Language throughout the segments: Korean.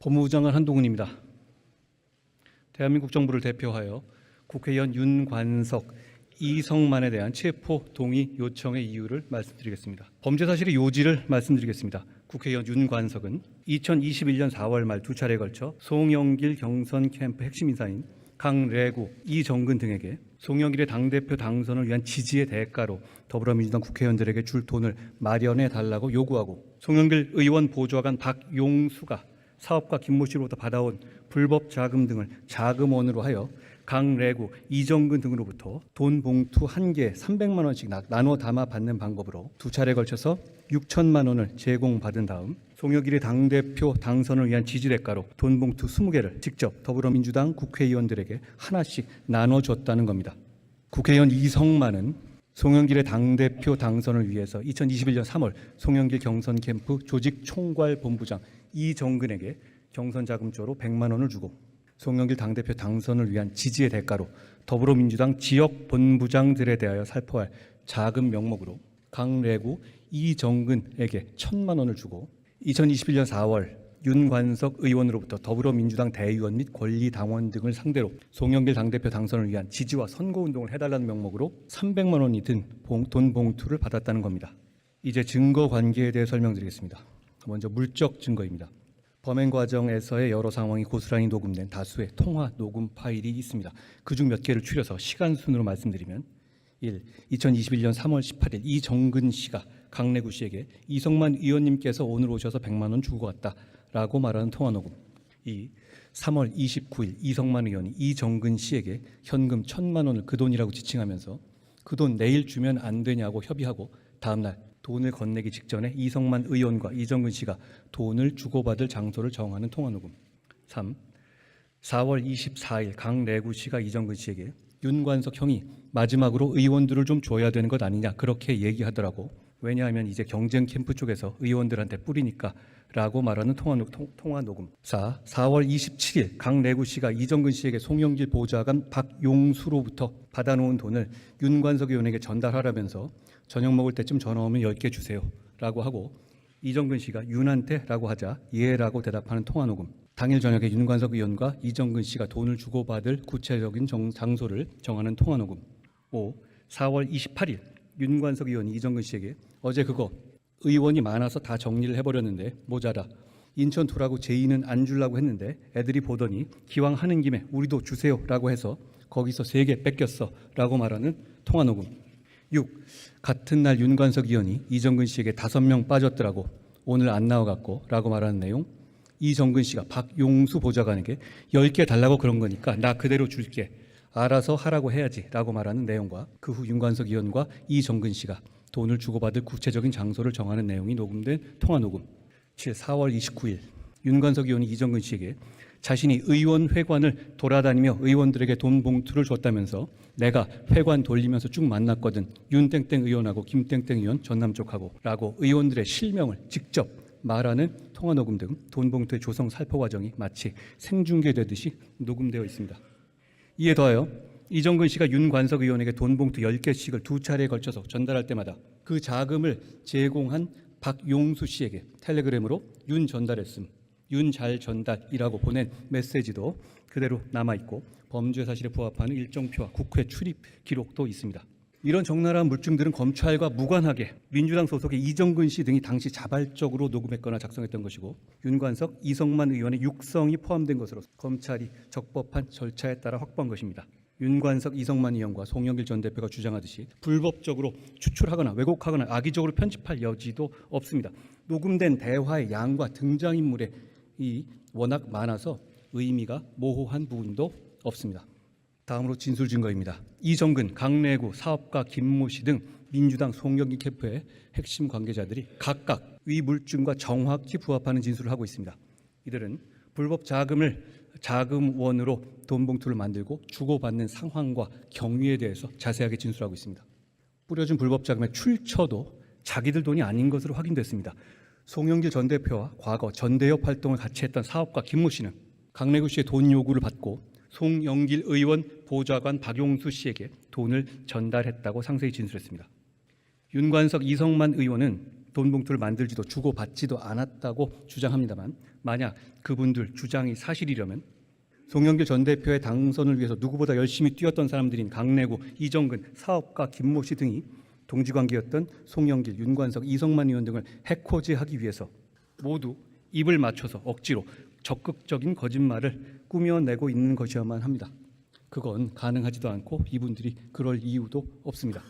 법무부 장관 한동훈입니다. 대한민국 정부를 대표하여 국회의원 윤관석, 이성만에 대한 체포 동의 요청의 이유를 말씀드리겠습니다. 범죄 사실의 요지를 말씀드리겠습니다. 국회의원 윤관석은 2021년 4월 말 두 차례에 걸쳐 송영길 경선 캠프 핵심 인사인 강래구, 이정근 등에게 송영길의 당대표 당선을 위한 지지의 대가로 더불어민주당 국회의원들에게 줄 돈을 마련해 달라고 요구하고, 송영길 의원 보좌관 박용수가 사업가 김모 씨로부터 받아온 불법 자금 등을 자금원으로 하여 강래구, 이정근 등으로부터 돈 봉투 한 개에 300만 원씩 나눠 담아 받는 방법으로 두 차례에 걸쳐서 6천만 원을 제공받은 다음 송영길의 당대표 당선을 위한 지지 대가로 돈 봉투 20개를 직접 더불어민주당 국회의원들에게 하나씩 나눠줬다는 겁니다. 국회의원 이성만은 송영길의 당대표 당선을 위해서 2021년 3월 송영길 경선 캠프 조직 총괄 본부장 이정근에게 경선 자금조로 100만 원을 주고, 송영길 당대표 당선을 위한 지지의 대가로 더불어민주당 지역 본부장들에 대하여 살포할 자금 명목으로 강래구, 이정근에게 1,000만 원을 주고, 2021년 4월 윤관석 의원으로부터 더불어민주당 대의원 및 권리당원 등을 상대로 송영길 당대표 당선을 위한 지지와 선거운동을 해달라는 명목으로 300만 원이 든 돈 봉투를 받았다는 겁니다. 이제 증거 관계에 대해 설명드리겠습니다. 먼저 물적 증거입니다. 범행 과정에서의 여러 상황이 고스란히 녹음된 다수의 통화 녹음 파일이 있습니다. 그중 몇 개를 추려서 시간 순으로 말씀드리면 1. 2021년 3월 18일 이정근 씨가 강래구 씨에게 이성만 의원님께서 오늘 오셔서 100만 원 주고 갔다라고 말하는 통화 녹음. 2. 3월 29일 이성만 의원이 이정근 씨에게 현금 1,000만 원을 그 돈이라고 지칭하면서 그 돈 내일 주면 안 되냐고 협의하고 다음날 돈을 건네기 직전에 이성만 의원과 이정근 씨가 돈을 주고받을 장소를 정하는 통화녹음. 3. 4월 24일 강래구 씨가 이정근 씨에게 윤관석 형이 마지막으로 의원들을 좀 줘야 되는 것 아니냐 그렇게 얘기하더라고. 왜냐하면 이제 경쟁 캠프 쪽에서 의원들한테 뿌리니까 라고 말하는 통화녹음. 4. 4월 27일 강래구 씨가 이정근 씨에게 송영길 보좌관 박용수로부터 받아놓은 돈을 윤관석 의원에게 전달하라면서 저녁 먹을 때쯤 전화 오면 10개 주세요 라고 하고, 이정근 씨가 윤한테 라고 하자 예라고 대답하는 통화녹음. 당일 저녁에 윤관석 의원과 이정근 씨가 돈을 주고받을 구체적인 장소를 정하는 통화녹음. 5. 4월 28일 윤관석 의원이 이정근 씨에게 어제 그거 의원이 많아서 다 정리를 해버렸는데 모자라. 인천 두라고 제의는 안 주려고 했는데 애들이 보더니 기왕 하는 김에 우리도 주세요 라고 해서 거기서 3개 뺏겼어 라고 말하는 통화녹음. 6. 같은 날 윤관석 의원이 이정근 씨에게 5명 빠졌더라고 오늘 안 나와갖고 라고 말하는 내용. 이정근 씨가 박용수 보좌관에게 10개 달라고 그런 거니까 나 그대로 줄게 알아서 하라고 해야지 라고 말하는 내용과 그 후 윤관석 의원과 이정근 씨가 돈을 주고받을 구체적인 장소를 정하는 내용이 녹음된 통화녹음. 7. 4월 29일 윤관석 의원이 이정근 씨에게 자신이 의원 회관을 돌아다니며 의원들에게 돈 봉투를 줬다면서 내가 회관 돌리면서 쭉 만났거든 윤땡땡 의원하고 김땡땡 의원 전남 쪽하고 라고 의원들의 실명을 직접 말하는 통화녹음 등 돈 봉투의 조성 살포 과정이 마치 생중계되듯이 녹음되어 있습니다. 이에 더하여 이정근 씨가 윤관석 의원에게 돈 봉투 10개씩을 두 차례에 걸쳐서 전달할 때마다 그 자금을 제공한 박용수 씨에게 텔레그램으로 윤 전달했음, 윤 잘 전달이라고 보낸 메시지도 그대로 남아있고 범죄 사실에 부합하는 일정표와 국회 출입 기록도 있습니다. 이런 적나라한 물증들은 검찰과 무관하게 민주당 소속의 이정근 씨 등이 당시 자발적으로 녹음했거나 작성했던 것이고 윤관석, 이성만 의원의 육성이 포함된 것으로 검찰이 적법한 절차에 따라 확보한 것입니다. 윤관석, 이성만 의원과 송영길 전 대표가 주장하듯이 불법적으로 추출하거나 왜곡하거나 악의적으로 편집할 여지도 없습니다. 녹음된 대화의 양과 등장인물의 워낙 많아서 의미가 모호한 부분도 없습니다. 다음으로 진술 증거입니다. 이정근, 강래구, 사업가 김모 씨 등 민주당 송영길 캠프의 핵심 관계자들이 각각 위 물증과 정확히 부합하는 진술을 하고 있습니다. 이들은 불법 자금원으로 돈 봉투를 만들고 주고받는 상황과 경위에 대해서 자세하게 진술하고 있습니다. 뿌려준 불법 자금의 출처도 자기들 돈이 아닌 것으로 확인됐습니다. 송영길 전 대표와 과거 전대협 활동을 같이 했던 사업가 김모 씨는 강래구 씨의 돈 요구를 받고 송영길 의원 보좌관 박용수 씨에게 돈을 전달했다고 상세히 진술했습니다. 윤관석, 이성만 의원은 돈 봉투를 만들지도 주고받지도 않았다고 주장합니다만, 만약 그분들 주장이 사실이려면 송영길 전 대표의 당선을 위해서 누구보다 열심히 뛰었던 사람들인 강래구, 이정근, 사업가 김모 씨 등이 동지관계였던 송영길, 윤관석, 이성만 의원 등을 해코지하기 위해서 모두 입을 맞춰서 억지로 적극적인 거짓말을 꾸며내고 있는 것이어야만 합니다. 그건 가능하지도 않고 이분들이 그럴 이유도 없습니다.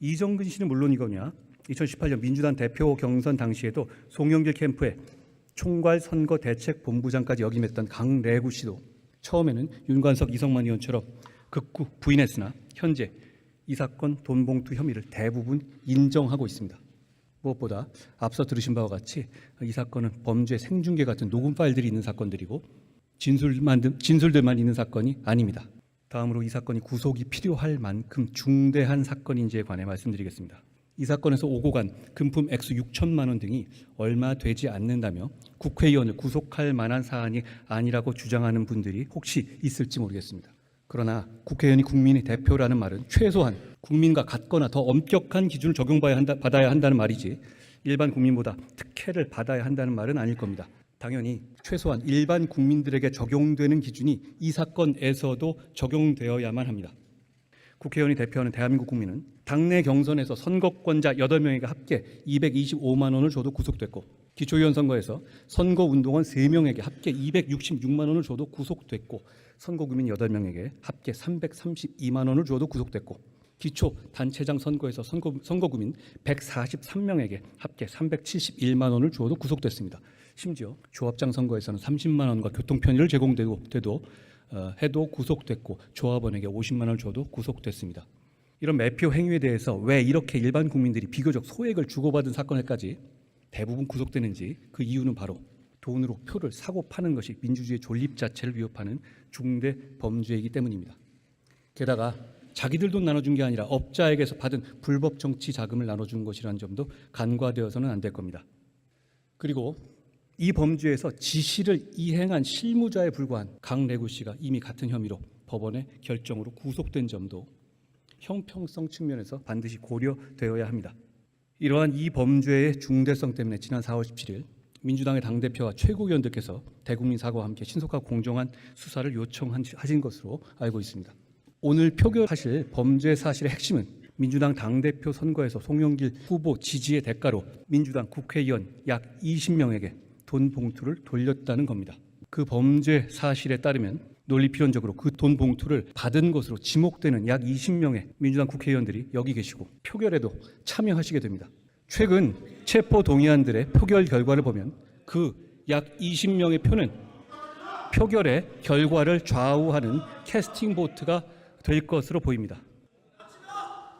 이정근 씨는 물론이거냐, 2018년 민주당 대표 경선 당시에도 송영길 캠프의 총괄 선거 대책 본부장까지 역임했던 강래구 씨도 처음에는 윤관석, 이성만 의원처럼 극구 부인했으나 현재 이 사건 돈 봉투 혐의를 대부분 인정하고 있습니다. 무엇보다 앞서 들으신 바와 같이 이 사건은 범죄 생중계 같은 녹음 파일들이 있는 사건들이고 진술들만 있는 사건이 아닙니다. 다음으로 이 사건이 구속이 필요할 만큼 중대한 사건인지에 관해 말씀드리겠습니다. 이 사건에서 오고 간 금품 액수 6천만 원 등이 얼마 되지 않는다며 국회의원을 구속할 만한 사안이 아니라고 주장하는 분들이 혹시 있을지 모르겠습니다. 그러나 국회의원이 국민의 대표라는 말은 최소한 국민과 같거나 더 엄격한 기준을 적용받아야 한다는 말이지, 일반 국민보다 특혜를 받아야 한다는 말은 아닐 겁니다. 당연히 최소한 일반 국민들에게 적용되는 기준이 이 사건에서도 적용되어야만 합니다. 국회의원이 대표하는 대한민국 국민은 당내 경선에서 선거권자 8명에게 합계 225만 원을 줘도 구속됐고, 기초의원 선거에서 선거운동원 3명에게 합계 266만 원을 줘도 구속됐고, 선거구민 8명에게 합계 332만 원을 줘도 구속됐고, 기초 단체장 선거에서 선거구민 143명에게 합계 371만 원을 주어도 구속됐습니다. 심지어 조합장 선거에서는 30만 원과 교통편의를 제공돼도 해도 구속됐고, 조합원에게 50만 원을 줘도 구속됐습니다. 이런 매표 행위에 대해서 왜 이렇게 일반 국민들이 비교적 소액을 주고받은 사건에까지 대부분 구속되는지, 그 이유는 바로 돈으로 표를 사고 파는 것이 민주주의의 존립 자체를 위협하는 중대 범죄이기 때문입니다. 게다가 자기들 돈 나눠준 게 아니라 업자에게서 받은 불법 정치 자금을 나눠준 것이라는 점도 간과되어서는 안 될 겁니다. 그리고 이 범죄에서 지시를 이행한 실무자에 불과한 강래구 씨가 이미 같은 혐의로 법원의 결정으로 구속된 점도 형평성 측면에서 반드시 고려되어야 합니다. 이러한 이 범죄의 중대성 때문에 지난 4월 17일 민주당의 당대표와 최고위원들께서 대국민 사과와 함께 신속하고 공정한 수사를 요청하신 것으로 알고 있습니다. 오늘 표결하실 범죄 사실의 핵심은 민주당 당대표 선거에서 송영길 후보 지지의 대가로 민주당 국회의원 약 20명에게 돈 봉투를 돌렸다는 겁니다. 그 범죄 사실에 따르면 논리필연적으로 그 돈 봉투를 받은 것으로 지목되는 약 20명의 민주당 국회의원들이 여기 계시고 표결에도 참여하시게 됩니다. 최근 체포 동의안들의 표결 결과를 보면 그 약 20명의 표는 표결의 결과를 좌우하는 캐스팅 보트가 될 것으로 보입니다.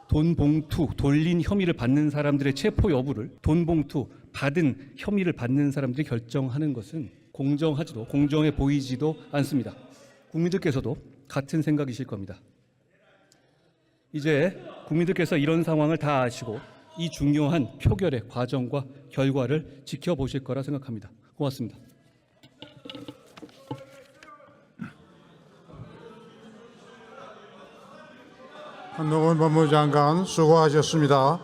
돈 봉투 돌린 혐의를 받는 사람들의 체포 여부를 돈 봉투 받은 혐의를 받는 사람들이 결정하는 것은 공정하지도 공정해 보이지도 않습니다. 국민들께서도 같은 생각이실 겁니다. 이제 국민들께서 이런 상황을 다 아시고 이 중요한 표결의 과정과 결과를 지켜보실 거라 생각합니다. 고맙습니다. 한동훈 법무장관 수고하셨습니다.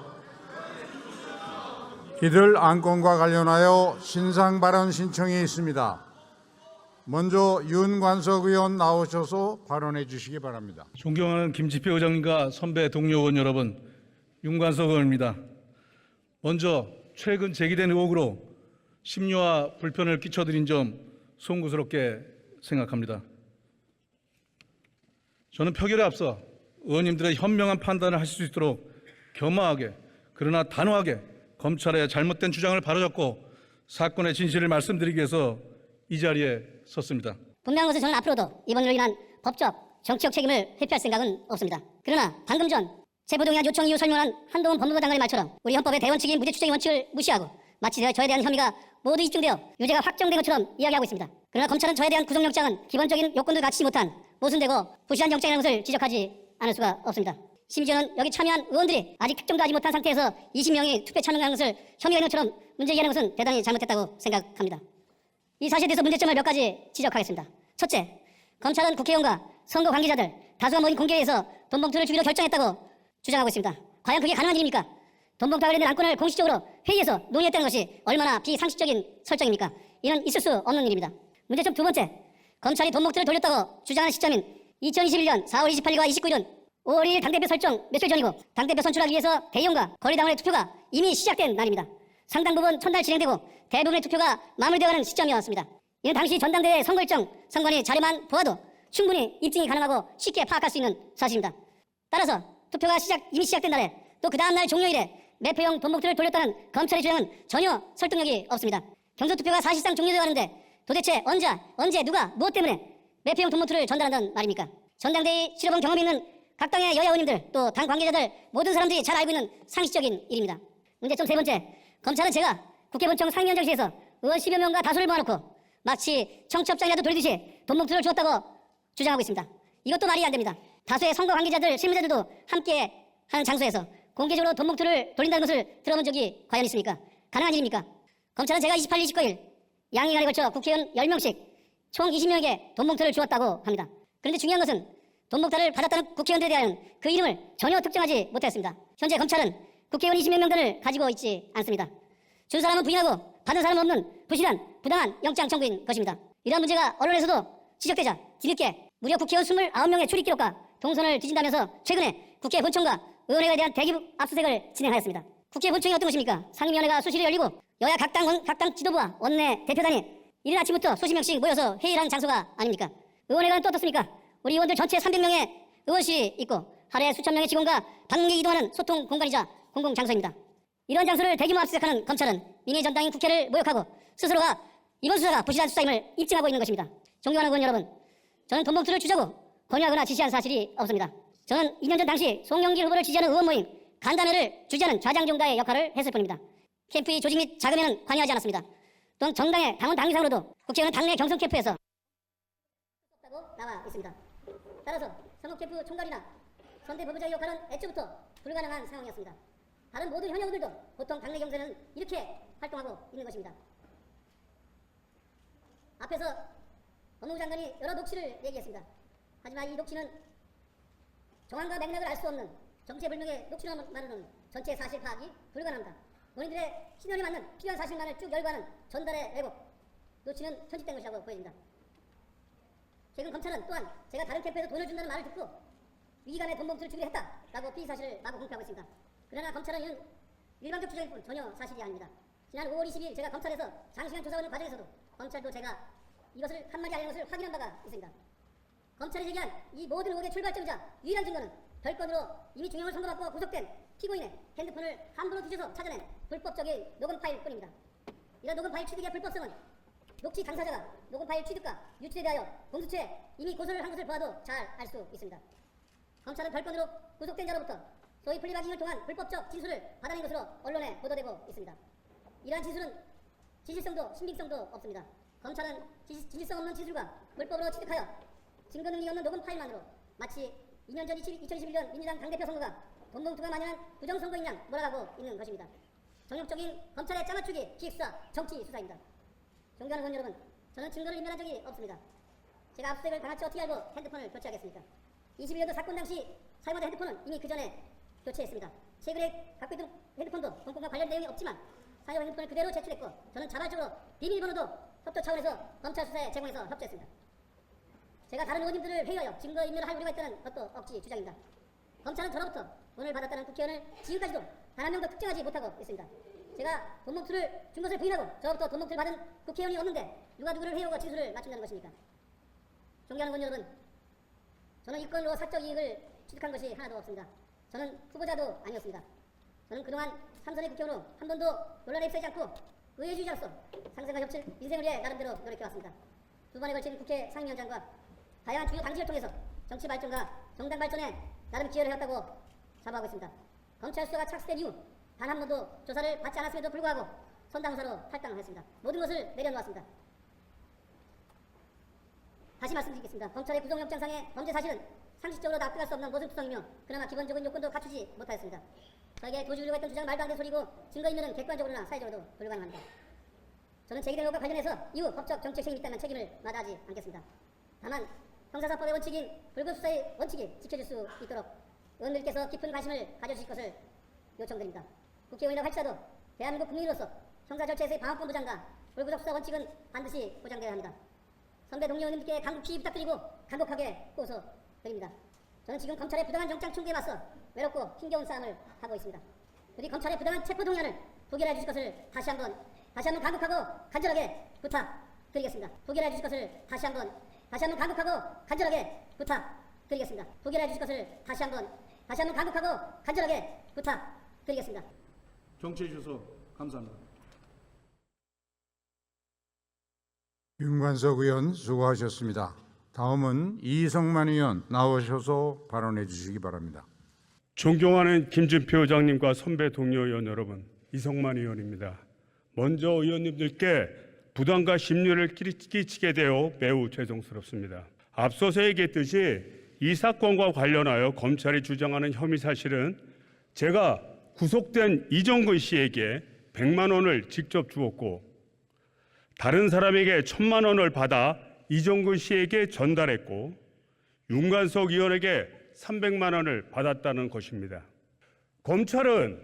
이들 안건과 관련하여 신상 발언 신청이 있습니다. 먼저 윤관석 의원 나오셔서 발언해 주시기 바랍니다. 존경하는 김지표 의장님과 선배 동료 의원 여러분, 윤관석 의원입니다. 먼저 최근 제기된 의혹으로 심려와 불편을 끼쳐드린 점 송구스럽게 생각합니다. 저는 표결에 앞서 의원님들의 현명한 판단을 하실 수 있도록 겸허하게 그러나 단호하게 검찰의 잘못된 주장을 바로잡고 사건의 진실을 말씀드리기 위해서 이 자리에 섰습니다. 분명한 것은 저는 앞으로도 이번 일로 인한 법적, 정치적 책임을 회피할 생각은 없습니다. 그러나 방금 전 체포동의안 요청 이후 설명한 한동훈 법무부 장관의 말처럼 우리 헌법의 대원칙인 무죄 추정의 원칙을 무시하고 마치 저에 대한 혐의가 모두 입증되어 유죄가 확정된 것처럼 이야기하고 있습니다. 그러나 검찰은 저에 대한 구속영장은 기본적인 요건을 갖추지 못한 모순되고 부실한 영장이라는 것을 지적하지 않을 수가 없습니다. 심지어는 여기 참여한 의원들이 아직 특정도 하지 못한 상태에서 20명이 투표에 참여한 것을 혐의가 있는 것처럼 문제제기하는 것은 대단히 잘못됐다고 생각합니다. 이 사실에 대해서 문제점을 몇 가지 지적하겠습니다. 첫째, 검찰은 국회의원과 선거 관계자들 다수가 모인 공개회에서 돈 봉투를 주기로 결정했다고 주장하고 있습니다. 과연 그게 가능한 일입니까? 돈봉투와 관련된 안건을 공식적으로 회의에서 논의했다는 것이 얼마나 비상식적인 설정입니까? 이는 있을 수 없는 일입니다. 문제점 두 번째, 검찰이 돈봉투를 돌렸다고 주장하는 시점인 2021년 4월 28일과 29일은 5월 1일 당대표 설정 며칠 전이고 당대표 선출하기 위해서 대의원과 거리당원의 투표가 이미 시작된 날입니다. 상당 부분 첫날 진행되고 대부분의 투표가 마무리되어가는 시점이었습니다. 이는 당시 전당대회 선거일정, 선관위 자료만 보아도 충분히 입증이 가능하고 쉽게 파악할 수 있는 사실입니다. 따라서 투표가 이미 시작된 날에 또 그 다음날 종료일에 매표용 돈봉투를 돌렸다는 검찰의 주장은 전혀 설득력이 없습니다. 경선투표가 사실상 종료되어가는데 도대체 언제 누가 무엇 때문에 매표용 돈봉투를 전달한다는 말입니까? 전당대회 치러본 경험이 있는 각 당의 여야 의원님들 또 당 관계자들 모든 사람들이 잘 알고 있는 상식적인 일입니다. 문제점 세 번째, 검찰은 제가 국회 본청 상임위원장실에서 의원 10여 명과 다수를 모아놓고 마치 청첩장이라도 돌리듯이 돈봉투를 주었다고 주장하고 있습니다. 이것도 말이 안 됩니다. 다수의 선거 관계자들, 실무자들도 함께 하는 장소에서 공개적으로 돈봉투를 돌린다는 것을 들어본 적이 과연 있습니까? 가능한 일입니까? 검찰은 제가 28일, 29일 양일간에 걸쳐 국회의원 10명씩 총 20명에게 돈봉투를 주었다고 합니다. 그런데 중요한 것은 돈봉투를 받았다는 국회의원들에 대한 그 이름을 전혀 특정하지 못했습니다. 현재 검찰은 국회의원 20명 명단을 가지고 있지 않습니다. 준 사람은 부인하고 받은 사람은 없는 부실한 부당한 영장 청구인 것입니다. 이러한 문제가 언론에서도 지적되자 뒤늦게 무려 국회의원 29명의 출입 기록과 동선을 뒤진다면서 최근에 국회 본청과 의원회에 대한 대기 압수수색을 진행하였습니다. 국회 본청이 어떤 것입니까? 상임위원회가 수시로 열리고 여야 각 당 지도부와 원내 대표단이 이른 아침부터 수십 명씩 모여서 회의를 하는 장소가 아닙니까? 의원회관은 또 어떻습니까? 우리 의원들 전체 300명의 의원실이 있고 하루에 수천 명의 직원과 방문객이 이동하는 소통 공간이자 공공장소입니다. 이런 장소를 대규모 압수수색하는 검찰은 민의 전당인 국회를 모욕하고 스스로가 이번 수사가 부실한 수사임을 입증하고 있는 것입니다. 존경하는 의원 여러분, 저는 돈봉투를 주자고 권유하거나 지시한 사실이 없습니다. 저는 2년 전 당시 송영길 후보를 지지하는 의원 모임 간담회를 주재하는 좌장종다의 역할을 했을 뿐입니다. 캠프의 조직 및 자금에는 관여하지 않았습니다. 또한 정당의 당원 당위상으로도 국회의원은 당내 경선 캠프에서 없다고 나와 있습니다. 따라서 선거 캠프 총괄이나 선대 부부장의 역할은 애초부터 불가능한 상황이었습니다. 다른 모든 현역들도 보통 당내 경선은 이렇게 활동하고 있는 것입니다. 앞에서 법무부 장관이 여러 녹취를 얘기했습니다. 하지만 이 녹취는 정황과 맥락을 알 수 없는 정체불명의 녹취로만으로는 전체 사실 파악이 불가능합니다. 본인들의 신념에 맞는 필요한 사실만을 쭉 열거하는 전달의 왜곡, 녹취는 편집된 것이라고 보여집니다. 최근 검찰은 또한 제가 다른 캠프에서 돈을 준다는 말을 듣고 위기감에 돈봉투를 주기로 했다라고 피의사실을 마구 공표하고 있습니다. 그러나 검찰은 이는 일반적 주장일 뿐 전혀 사실이 아닙니다. 지난 5월 20일 제가 검찰에서 장시간 조사하는 과정에서도 검찰도 제가 이것을 한마디 아닌 것을 확인한 바가 있습니다. 검찰이 제기한 이 모든 의혹의 출발점이자 유일한 증거는 별건으로 이미 중형을 선고받고 구속된 피고인의 핸드폰을 함부로 뒤져서 찾아낸 불법적인 녹음 파일 뿐입니다. 이런 녹음 파일 취득의 불법성은 녹취 당사자가 녹음 파일 취득과 유출에 대하여 공수처에 이미 고소를 한 것을 보아도 잘 알 수 있습니다. 검찰은 별건으로 구속된 자로부터 소위 플리바깅을 통한 불법적 진술을 받아낸 것으로 언론에 보도되고 있습니다. 이러한 진술은 진실성도 신빙성도 없습니다. 검찰은 진실성 없는 진술과 불법으로 취득하여 증거 능력이 없는 녹음 파일만으로 마치 2년 전 2021년 민주당 당대표 선거가 돈봉투가 만연한 부정선거인 양 몰아가고 있는 것입니다. 정욕적인 검찰의 짜맞추기 기획수사 정치 수사입니다. 존경하는 의원 여러분, 저는 증거를 인멸한 적이 없습니다. 제가 압수수색을 당할지 어떻게 알고 핸드폰을 교체하겠습니까? 21년도 사건 당시 사용하던 핸드폰은 이미 그 전에 교체했습니다. 최근에 갖고 있던 핸드폰도 본건과 관련 내용이 없지만 사용 핸드폰을 그대로 제출했고 저는 자발적으로 비밀번호도 협조 차원에서 검찰 수사에 제공해서 협조했습니다. 제가 다른 의원님들을 회의하여 증거 인멸을 할 우려가 있다는 것도 억지 주장입니다. 검찰은 저로부터 돈을 받았다는 국회의원을 지금까지도 단 한 명도 특정하지 못하고 있습니다. 제가 돈봉투를 준 것을 부인하고 저로부터 돈봉투를 받은 국회의원이 없는데 누가 누구를 회유하고 진술을 맞춘다는 것입니까? 존경하는 의원 여러분, 저는 이건으로 사적 이익을 취득한 것이 하나도 없습니다. 저는 후보자도 아니었습니다. 저는 그동안 삼선의 국회의원으로 한 번도 논란에 휩싸이지 않고 의회주의자로서 상생과 협칠 인생을 위해 나름대로 노력해왔습니다. 두 번에 걸친 국회 상임위원장과 다양한 주요 당직을 통해서 정치 발전과 정당 발전에 나름 기여를 해왔다고 자부하고 있습니다. 검찰 수사가 착수된 이후 단 한 번도 조사를 받지 않았음에도 불구하고 선당후사로 탈당을 했습니다. 모든 것을 내려놓았습니다. 다시 말씀드리겠습니다. 검찰의 구속영장상의 범죄 사실은 상식적으로 납득할 수 없는 모순투성이며 그나마 기본적인 요건도 갖추지 못하였습니다. 저에게 도주우려고 했던 주장은 말도 안 되는 소리고 증거인멸은 객관적으로나 사회적으로도 불가능합니다. 저는 제기된 의혹과 관련해서 이후 법적 정책 책임이 있다면 책임을 마다하지 않겠습니다. 다만 형사사법의 원칙인 불구수사의 원칙이 지켜질 수 있도록 의원들께서 깊은 관심을 가져주실 것을 요청드립니다. 국회의원이라고 할지라도 대한민국 국민으로서 형사 절차에서의 방어권보장과 불구속 수사 원칙은 반드시 보장되어야 합니다. 선배 동료 의원님께 간곡히 부탁드리고 간곡하게 호소드립니다. 저는 지금 검찰의 부당한 영장 청구에 맞서 외롭고 힘겨운 싸움을 하고 있습니다. 부디 검찰의 부당한 체포 동의안을 부결해 주실 것을 다시 한번 간곡하고 간절하게 부탁드리겠습니다. 부결해 주실 것을 다시 한번 간곡하고 간절하게 부탁드리겠습니다. 부결해 주실 것을 다시 한번 간곡하고 간절하게 부탁드리겠습니다. 정치해 주셔서 감사합니다. 윤관석 의원 수고하셨습니다. 다음은 이성만 의원 나오셔서 발언해 주시기 바랍니다. 존경하는 김진표 의장님과 선배 동료 의원 여러분, 이성만 의원입니다. 먼저 의원님들께 부담과 심려를 끼치게 되어 매우 죄송스럽습니다. 앞서서 얘기했듯이 이 사건과 관련하여 검찰이 주장하는 혐의 사실은 제가 구속된 이정근 씨에게 100만 원을 직접 주었고 다른 사람에게 1000만 원을 받아 이정근 씨에게 전달했고 윤관석 의원에게 300만 원을 받았다는 것입니다. 검찰은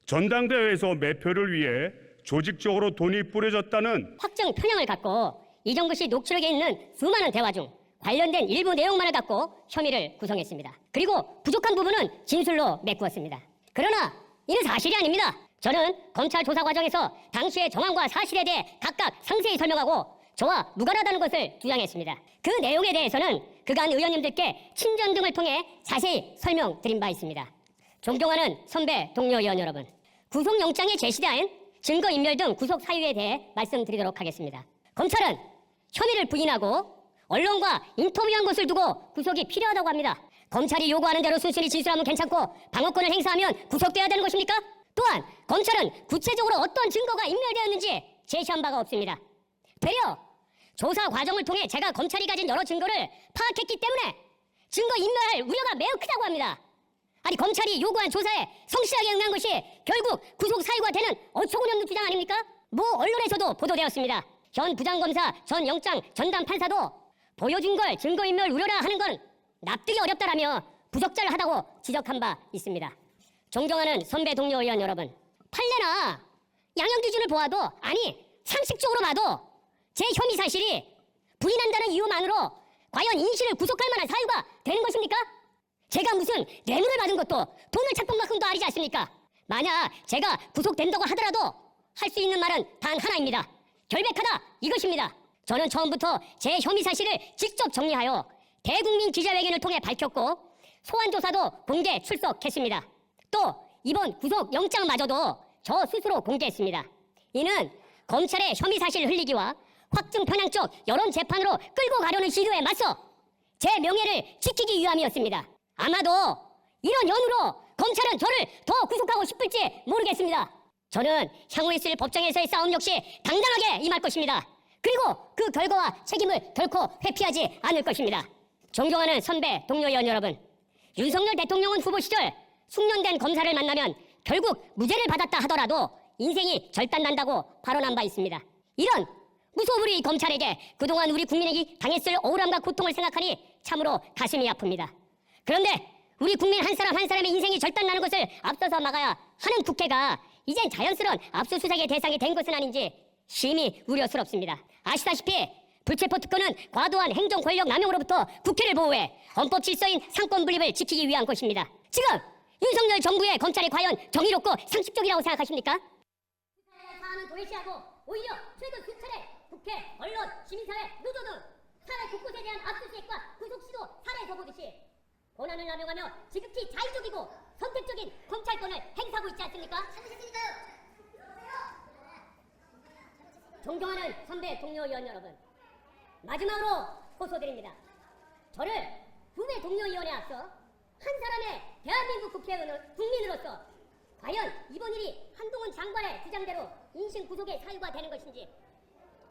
전당대회에서 매표를 위해 조직적으로 돈이 뿌려졌다는 확정 편향을 갖고 이정근 씨 녹취록에 있는 수많은 대화 중 관련된 일부 내용만을 갖고 혐의를 구성했습니다. 그리고 부족한 부분은 진술로 메꾸었습니다. 그러나 이는 사실이 아닙니다. 저는 검찰 조사 과정에서 당시의 정황과 사실에 대해 각각 상세히 설명하고 저와 무관하다는 것을 주장했습니다. 그 내용에 대해서는 그간 의원님들께 친전 등을 통해 자세히 설명드린 바 있습니다. 존경하는 선배 동료 의원 여러분, 구속영장에 제시된 증거인멸 등 구속 사유에 대해 말씀드리도록 하겠습니다. 검찰은 혐의를 부인하고 언론과 인터뷰한 것을 두고 구속이 필요하다고 합니다. 검찰이 요구하는 대로 순순히 진술하면 괜찮고 방어권을 행사하면 구속돼야 되는 것입니까? 또한 검찰은 구체적으로 어떤 증거가 인멸되었는지 제시한 바가 없습니다. 되려 조사 과정을 통해 제가 검찰이 가진 여러 증거를 파악했기 때문에 증거 인멸할 우려가 매우 크다고 합니다. 아니 검찰이 요구한 조사에 성실하게 응한 것이 결국 구속 사유가 되는 어처구니없는 주장 아닙니까? 모 언론에서도 보도되었습니다. 현 부장검사 전 영장 전담 판사도 보여준 걸 증거인멸 우려라 하는 건 납득이 어렵다라며 부적절을 하다고 지적한 바 있습니다. 존경하는 선배 동료 의원 여러분, 판례나 양형 기준을 보아도 아니 상식적으로 봐도 제 혐의 사실이 부인한다는 이유만으로 과연 인실을 구속할 만한 사유가 되는 것입니까? 제가 무슨 뇌물을 받은 것도 돈을 찾던 만큼도 아니지 않습니까? 만약 제가 구속된다고 하더라도 할 수 있는 말은 단 하나입니다. 결백하다 이것입니다. 저는 처음부터 제 혐의 사실을 직접 정리하여 대국민 기자회견을 통해 밝혔고 소환조사도 공개 출석했습니다. 또 이번 구속 영장마저도 저 스스로 공개했습니다. 이는 검찰의 혐의 사실 흘리기와 확증 편향적 여론 재판으로 끌고 가려는 시도에 맞서 제 명예를 지키기 위함이었습니다. 아마도 이런 연유로 검찰은 저를 더 구속하고 싶을지 모르겠습니다. 저는 향후 있을 법정에서의 싸움 역시 당당하게 임할 것입니다. 그리고 그 결과와 책임을 결코 회피하지 않을 것입니다. 존경하는 선배 동료 의원 여러분, 윤석열 대통령은 후보 시절 숙련된 검사를 만나면 결국 무죄를 받았다 하더라도 인생이 절단난다고 발언한 바 있습니다. 이런 무소불위 검찰에게 그동안 우리 국민에게 당했을 억울함과 고통을 생각하니 참으로 가슴이 아픕니다. 그런데 우리 국민 한 사람 한 사람의 인생이 절단나는 것을 앞서서 막아야 하는 국회가 이젠 자연스러운 압수수색의 대상이 된 것은 아닌지 심히 우려스럽습니다. 아시다시피 불체포 특권은 과도한 행정 권력 남용으로부터 국회를 보호해 헌법 질서인 상권 분립을 지키기 위한 것입니다. 지금 윤석열 정부의 검찰이 과연 정의롭고 상식적이라고 생각하십니까? 사안은 도외시하고 오히려 최근 수차례 국회, 언론, 시민사회, 노조 등 사회 곳곳에 대한 압수수색과 구속시도 사례에서 보듯이 권한을 남용하며 지극히 자의적이고 선택적인 검찰권을 행사하고 있지 않습니까? 존경하는 선배 동료 의원 여러분, 마지막으로 호소드립니다. 저를 후배 동료 의원에 앞서 한 사람의 대한민국 국회의원 국민으로서 과연 이번 일이 한동훈 장관의 주장대로 인신 구속의 사유가 되는 것인지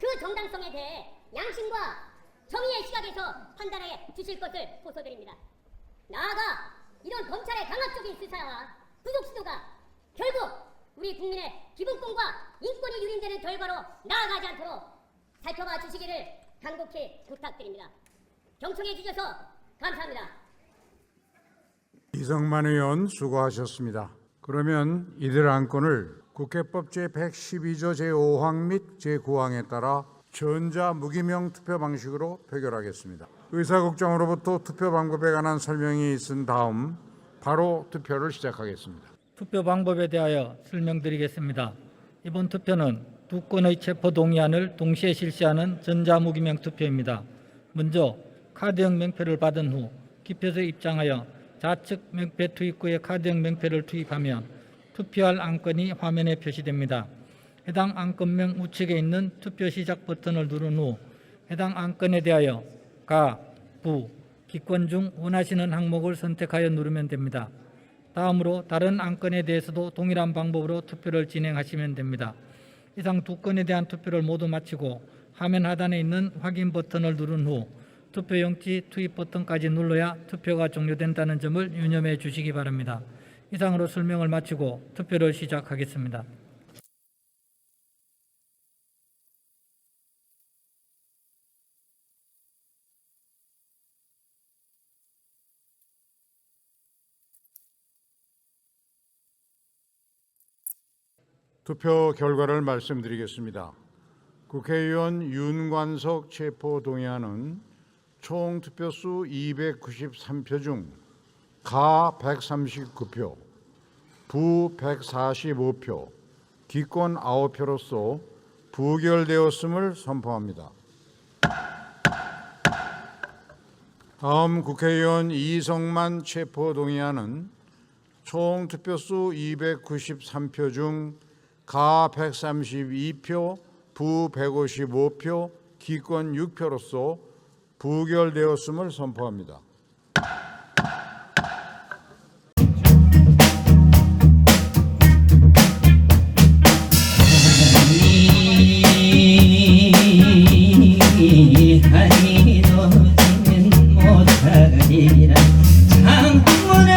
그 정당성에 대해 양심과 정의의 시각에서 판단해 주실 것을 호소드립니다. 나아가 이런 검찰의 강압적인 수사와 구속 시도가 결국 우리 국민의 기본권과 인권이 유린되는 결과로 나아가지 않도록 살펴봐 주시기를 간곡히 부탁드립니다. 경청해 주셔서 감사합니다. 이성만 의원 수고하셨습니다. 그러면 이들 안건을 국회법 제112조 제5항 및 제9항에 따라 전자 무기명 투표 방식으로 표결하겠습니다. 의사국장으로부터 투표 방법에 관한 설명이 있은 다음 바로 투표를 시작하겠습니다. 투표 방법에 대하여 설명드리겠습니다. 이번 투표는 두 건의 체포 동의안을 동시에 실시하는 전자무기명 투표입니다. 먼저 카드형 명패를 받은 후 기표소에 입장하여 좌측 명패 투입구에 카드형 명패를 투입하면 투표할 안건이 화면에 표시됩니다. 해당 안건명 우측에 있는 투표 시작 버튼을 누른 후 해당 안건에 대하여 가, 부, 기권 중 원하시는 항목을 선택하여 누르면 됩니다. 다음으로 다른 안건에 대해서도 동일한 방법으로 투표를 진행하시면 됩니다. 이상 두 건에 대한 투표를 모두 마치고 화면 하단에 있는 확인 버튼을 누른 후 투표 용지 투입 버튼까지 눌러야 투표가 종료된다는 점을 유념해 주시기 바랍니다. 이상으로 설명을 마치고 투표를 시작하겠습니다. 투표 결과를 말씀드리겠습니다. 국회의원 윤관석 체포 동의안은 총 투표수 293표 중 가 139표, 부 145표, 기권 9표로서 부결되었음을 선포합니다. 다음 국회의원 이성만 체포 동의안은 총 투표수 293표 중 가 132표, 부 155표, 기권 6표로서 부결되었음을 선포합니다. 하리도 지는 못하리라 창문을